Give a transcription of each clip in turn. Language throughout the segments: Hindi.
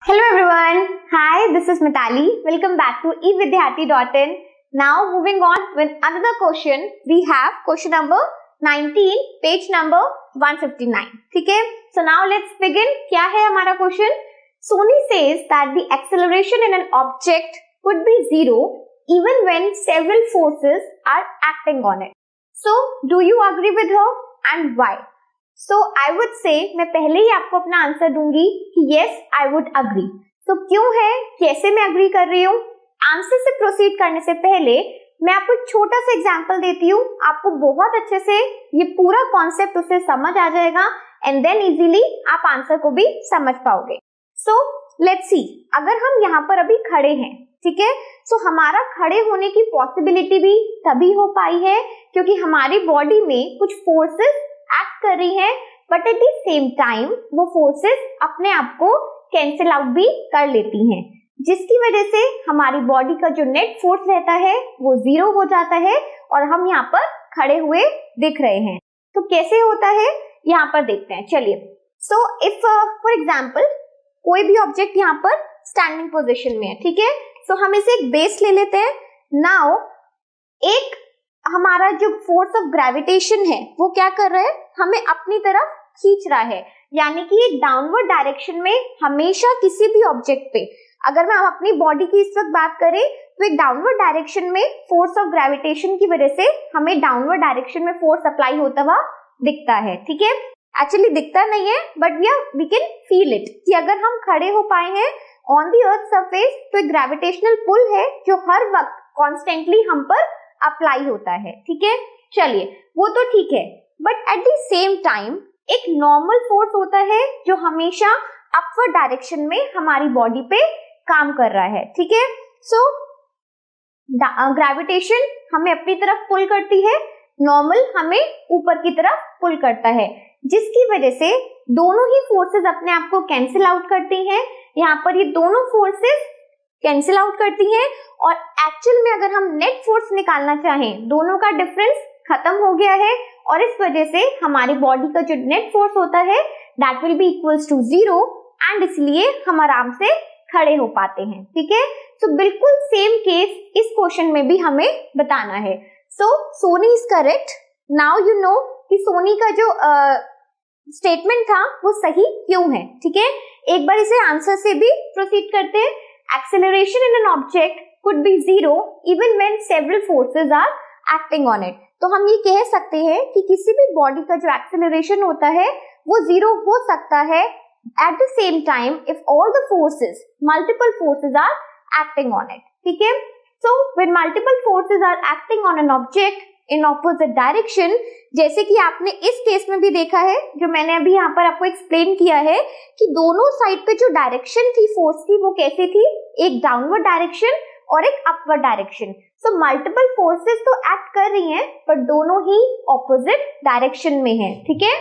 Hello everyone. Hi, this is Mitali. Welcome back to evidyarthi.in. Now moving on with another question. We have question number 19, page number 159. ठीक है? So now let's begin. क्या है हमारा question? Sony says that the acceleration in an object could be zero even when several forces are acting on it. So do you agree with her and why? So I would say मैं पहले ही आपको अपना आंसर दूंगी कि yes I would agree. तो क्यों है, कैसे मैं अग्री कर रही हूँ? आंसर से प्रोसीड करने से पहले मैं आपको एक छोटा सा एग्जांपल देती हूँ. आपको बहुत अच्छे से ये पूरा कॉन्सेप्ट उससे समझ आ जाएगा एंड देन इजीली आप आंसर को भी समझ पाओगे. सो लेट्स सी, अगर हम यहाँ पर अभी खड़े हैं, ठीक है, सो हमारा खड़े होने की पॉसिबिलिटी भी तभी हो पाई है क्योंकि हमारी बॉडी में कुछ फोर्सेस एक्ट कर रही है, but at the same time वो फोर्सेस अपने आप को कैंसिल आउट भी कर लेती हैं, जिसकी वजह से हमारी बॉडी का जो नेट फोर्स रहता है वो जीरो हो जाता है और हम यहाँ पर खड़े हुए दिख रहे हैं. तो कैसे होता है यहाँ पर देखते हैं. चलिए, सो इफ फॉर एग्जाम्पल कोई भी ऑब्जेक्ट यहाँ पर स्टैंडिंग पोजिशन में है, ठीक है, सो हम इसे एक बेस ले लेते हैं. नाउ एक हमारा जो फोर्स ऑफ ग्रेविटेशन है वो क्या कर रहा है, हमें अपनी तरफ खींच रहा है, यानी कि एक डाउनवर्ड डायरेक्शन में हमेशा किसी भी ऑब्जेक्ट पे, अगर मैं अपनी बॉडी की इस वक्त बात करें तो एक डाउनवर्ड डायरेक्शन में फोर्स ऑफ ग्रेविटेशन की वजह से हमें डाउनवर्ड डायरेक्शन में फोर्स अप्लाई होता हुआ दिखता है. ठीक है, एक्चुअली दिखता नहीं है but we can feel it कि अगर हम खड़े हो पाए हैं ऑन द अर्थ सरफेस तो एक ग्रेविटेशनल पुल है जो हर वक्त कॉन्स्टेंटली हम पर अप्लाई होता है. ठीक है, चलिए वो तो ठीक है, but at the same time एक नॉर्मल फोर्स होता है जो हमेशा अपवर्ड डायरेक्शन में हमारी बॉडी पे काम कर रहा है. ठीक है, सो ग्रेविटेशन हमें अपनी तरफ पुल करती है, नॉर्मल हमें ऊपर की तरफ पुल करता है, जिसकी वजह से दोनों ही फोर्सेस अपने आप को कैंसिल आउट करती हैं. यहाँ पर ये दोनों फोर्सेस कैंसिल आउट करती हैं और एक्चुअल में अगर हम नेट फोर्स निकालना चाहें, दोनों का डिफरेंस खत्म हो गया है और इस वजह से हमारी बॉडी का जो नेट फोर्स होता है that will be equals to zero and इसलिए हम आराम से खड़े हो पाते हैं. ठीक है, तो बिल्कुल सेम केस इस क्वेश्चन में भी हमें बताना है. So Sony is correct. Now you know कि सोनी का जो स्टेटमेंट था वो सही क्यों है. ठीक है, एक बार इसे आंसर से भी प्रोसीड करते हैं. Acceleration in an object could be zero even when several forces are acting on it. तो हम ये कह सकते हैं कि किसी भी बॉडी का जो एक्सेलरेशन होता है वो जीरो हो सकता है at the same time if all the forces, multiple forces are acting on it. ठीक है, so when multiple forces are acting on an object in opposite direction, जैसे कि आपने इस केस में भी देखा है, जो मैंने अभी यहाँ पर आपको एक्सप्लेन किया है कि दोनों साइड पे जो डायरेक्शन थी फोर्स की वो कैसी थी, एक डाउनवर्ड डायरेक्शन और एक upward direction. So multiple forces तो एक्ट कर रही हैं पर दोनों ही ऑपोजिट डायरेक्शन में है. ठीक है,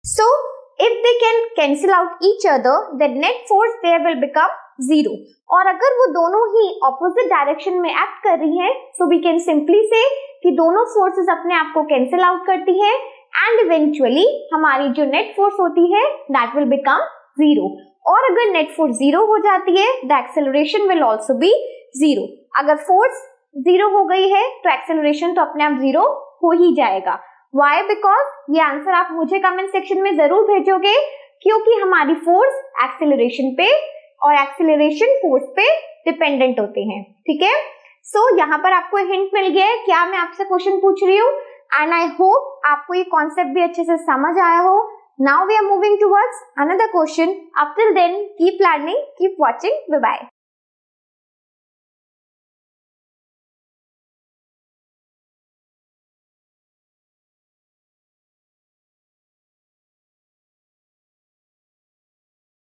so if they can cancel out each other then net force there will become zero. और अगर वो दोनों ही ऑपोजिट डायरेक्शन में एक्ट कर रही हैं सो वी कैन सिंपली से कि दोनों फोर्सेस अपने आप को कैंसिल आउट करती हैं एंड इवेंचुअली हमारी जो नेट फोर्स होती है दैट विल बिकम जीरो. और अगर नेट फोर्स जीरो हो जाती है the acceleration will also be zero. अगर फोर्स जीरो हो गई है तो एक्सेलरेशन तो अपने आप जीरो हो ही जाएगा. व्हाई? बिकॉज ये आंसर आप मुझे कमेंट सेक्शन में जरूर भेजोगे क्योंकि हमारी फोर्स एक्सेलरेशन पे और एक्सेलरेशन फोर्स पे डिपेंडेंट होते हैं. ठीक है, सो यहाँ पर आपको हिंट मिल गया है क्या मैं आपसे क्वेश्चन पूछ रही हूँ एंड आई होप आपको ये कॉन्सेप्ट भी अच्छे से समझ आया हो. Now we are moving towards another question. Up till then keep learning, keep watching, bye bye.